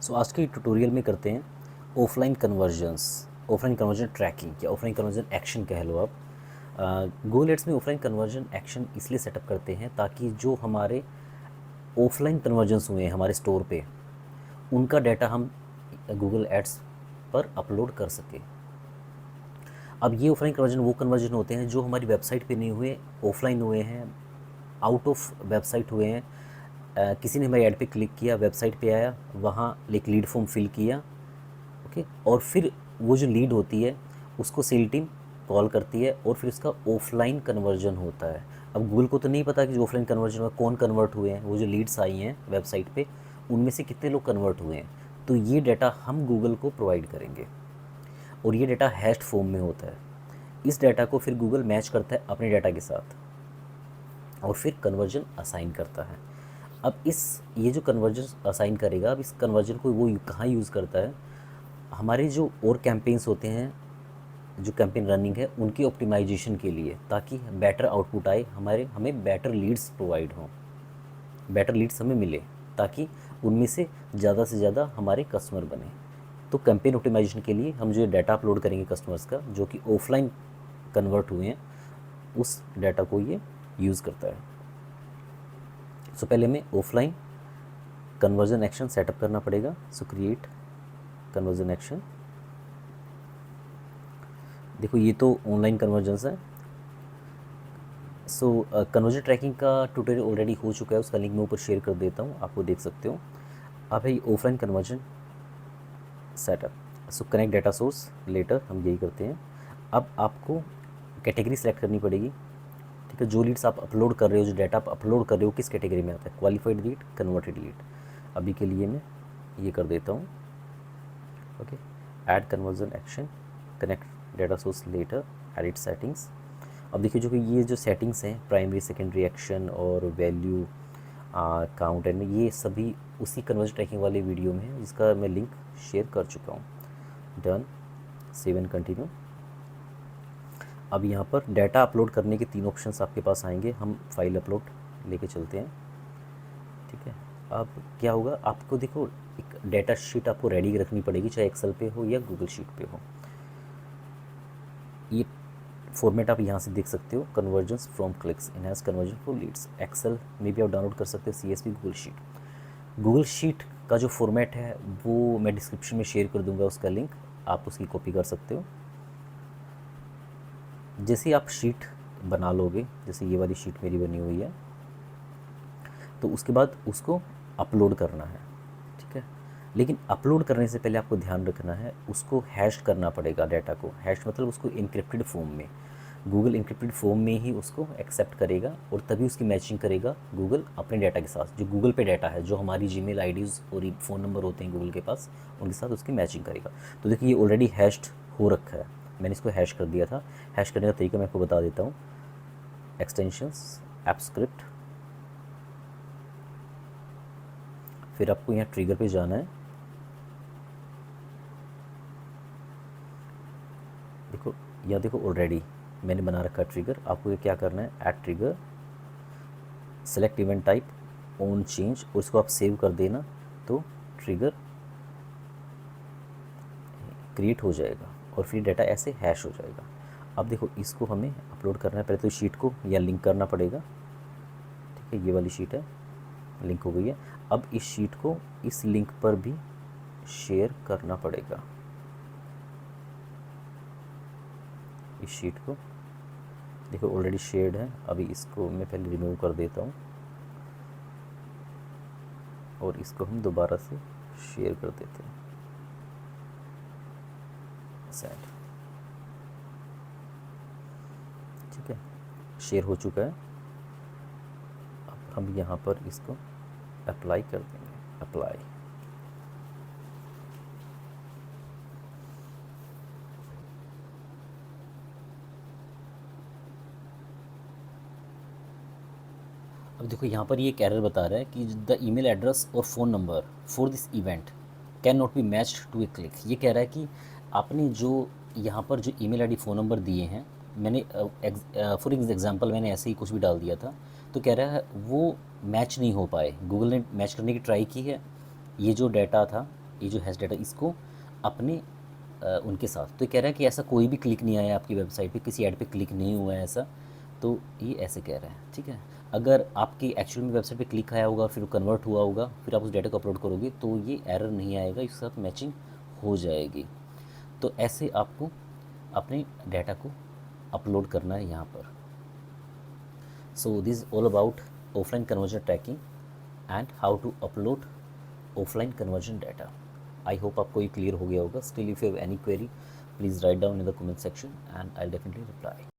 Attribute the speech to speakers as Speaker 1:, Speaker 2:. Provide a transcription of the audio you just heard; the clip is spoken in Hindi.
Speaker 1: सो आज के ट्यूटोरियल में करते हैं offline conversions, offline conversion tracking या ऑफलाइन कन्वर्जन एक्शन कह लो आप। गूगल एड्स में ऑफलाइन कन्वर्जन एक्शन इसलिए सेटअप करते हैं ताकि जो हमारे ऑफलाइन कन्वर्जन्स हुए हैं हमारे स्टोर पे, उनका डाटा हम गूगल एड्स पर अपलोड कर सकें। अब ये ऑफलाइन कन्वर्जन वो कन्वर्जन होते हैं जो हमारी वेबसाइट पे नहीं हुए, ऑफलाइन हुए हैं, आउट ऑफ वेबसाइट हुए हैं। किसी ने हमारी ऐड पे क्लिक किया, वेबसाइट पे आया, वहाँ एक लीड फॉर्म फिल किया, ओके, और फिर वो जो लीड होती है उसको सेल टीम कॉल करती है और फिर उसका ऑफलाइन कन्वर्जन होता है। अब गूगल को तो नहीं पता कि जो ऑफलाइन कन्वर्जन हुआ कौन कन्वर्ट हुए हैं, वो जो लीड्स आई हैं वेबसाइट पे उनमें से कितने लोग कन्वर्ट हुए हैं। तो ये डाटा हम गूगल को प्रोवाइड करेंगे और ये डाटा हैश्ड फॉर्म में होता है। इस डाटा को फिर गूगल मैच करता है अपने डाटा के साथ और फिर कन्वर्जन असाइन करता है। अब ये जो कन्वर्जन असाइन करेगा, अब इस कन्वर्जन को वो कहाँ यूज़ करता है, हमारे जो और कैंपेन्स होते हैं, जो कैंपेन रनिंग है उनकी ऑप्टिमाइजेशन के लिए, ताकि बेटर आउटपुट आए, हमें बेटर लीड्स प्रोवाइड हों, बेटर लीड्स हमें मिले, ताकि उनमें से ज़्यादा हमारे कस्टमर बने। तो कैंपेन ऑप्टिमाइजेशन के लिए हम जो डाटा अपलोड करेंगे कस्टमर्स का जो कि ऑफलाइन कन्वर्ट हुए हैं, उस डाटा को ये यूज़ करता है। सो पहले हमें ऑफलाइन कन्वर्जन एक्शन सेटअप करना पड़ेगा। सो क्रिएट कन्वर्जन एक्शन। देखो ये तो ऑनलाइन कन्वर्जेंस है। सो कन्वर्जन ट्रैकिंग का ट्यूटोरियल ऑलरेडी हो चुका है, उसका लिंक मैं ऊपर शेयर कर देता हूँ, आपको देख सकते हो। अब है offline conversion setup. So connect data source later, हम यही करते हैं। अब आपको कैटेगरी सेलेक्ट करनी पड़ेगी, ठीक है। जो लीड्स आप अपलोड कर रहे हो, जो डाटा आप अपलोड कर रहे हो, किस कैटेगरी में आता है, क्वालिफाइड लीड, कन्वर्टेड लीड। अभी के लिए मैं ये कर देता हूँ, okay. Add conversion action, connect data source later, edit settings. अब देखिए जो कि ये जो सेटिंग्स हैं, प्राइमरी सेकेंडरी एक्शन और वैल्यू काउंट एंड, ये सभी उसी कन्वर्जन ट्रैकिंग वाले वीडियो में है जिसका मैं लिंक शेयर कर चुका हूँ। Done, save and continue. अब यहाँ पर डाटा अपलोड करने के 3 ऑप्शंस आपके पास आएंगे। हम फाइल अपलोड लेके चलते हैं, ठीक है। अब क्या होगा, आपको देखो एक डाटा शीट आपको रेडी रखनी पड़ेगी, चाहे एक्सेल पे हो या गूगल शीट पे हो। ये फॉर्मेट आप यहाँ से देख सकते हो, conversions from clicks, enhance conversion for leads. Excel में भी आप डाउनलोड कर सकते हो, CSV, गूगल शीट का जो फॉर्मेट है वो मैं डिस्क्रिप्शन में शेयर कर दूंगा, उसका लिंक, आप उसकी कॉपी कर सकते हो। जैसे आप शीट बना लोगे, जैसे ये वाली शीट मेरी बनी हुई है, तो उसके बाद उसको अपलोड करना है, ठीक है। लेकिन अपलोड करने से पहले आपको ध्यान रखना है, उसको हैश करना पड़ेगा डाटा को। हैश मतलब उसको इनक्रिप्टेड फॉर्म में, गूगल इनक्रिप्टेड फॉर्म में ही उसको एक्सेप्ट करेगा और तभी उसकी मैचिंग करेगा गूगल अपने डाटा के साथ। जो गूगल पे डाटा है, जो हमारी जीमेल आईडीज़ और फ़ोन नंबर होते हैं गूगल के पास, उनके साथ उसकी मैचिंग करेगा। तो देखिए ये ऑलरेडी हैश्ड हो रखा है, मैंने इसको हैश कर दिया था। हैश करने का तरीका मैं आपको बता देता हूँ। एक्सटेंशंस, ऐप स्क्रिप्ट, फिर आपको यहाँ ट्रिगर पे जाना है। देखो यहाँ देखो ऑलरेडी मैंने बना रखा ट्रिगर। आपको ये क्या करना है, ad trigger, select event type, on change, और इसको आप सेव कर देना, तो ट्रिगर क्रिएट हो जाएगा और फिर डाटा ऐसे हैश हो जाएगा। अब देखो इसको हमें अपलोड करना है, पहले तो शीट को या लिंक करना पड़ेगा, ठीक है। ये वाली शीट है, लिंक हो गई है। अब इस शीट को इस लिंक पर भी शेयर करना पड़ेगा। इस शीट को देखो ऑलरेडी शेयर्ड है, अभी इसको मैं पहले रिमूव कर देता हूँ और इसको हम दोबारा से शेयर कर देते हैं। सेंड, ठीक है, शेयर हो चुका है। अब हम यहाँ पर इसको अप्लाई कर देंगे, अप्लाई। अब देखो यहाँ पर ये एक एरर बता रहा है कि द ईमेल एड्रेस और phone number for this event can not be matched to a click. ये कह रहा है कि आपने जो यहाँ पर जो ईमेल आईडी फ़ोन नंबर दिए हैं, मैंने फॉर एग्जांपल मैंने ऐसे ही कुछ भी डाल दिया था, तो कह रहा है वो मैच नहीं हो पाए। गूगल ने मैच करने की ट्राई की है, ये जो डाटा था ये जो हैश डाटा इसको अपने उनके साथ, तो ये कह रहा है कि ऐसा कोई भी क्लिक नहीं आया आपकी वेबसाइट पे, किसी ऐड पे क्लिक नहीं हुआ है ऐसा, तो ये ऐसे कह रहा है, ठीक है। अगर आपकी एक्चुअल में वेबसाइट पे क्लिक आया होगा, फिर कन्वर्ट हुआ होगा, फिर आप उस डाटा को अपलोड करोगे तो ये एरर नहीं आएगा, इसके साथ मैचिंग हो जाएगी। तो ऐसे आपको अपने डाटा को अपलोड करना है यहाँ पर। So this all about offline conversion tracking and how to upload offline conversion data. I hope आपको ये क्लियर हो गया होगा। Still if you have any query, please write down in the comment section and I will definitely reply.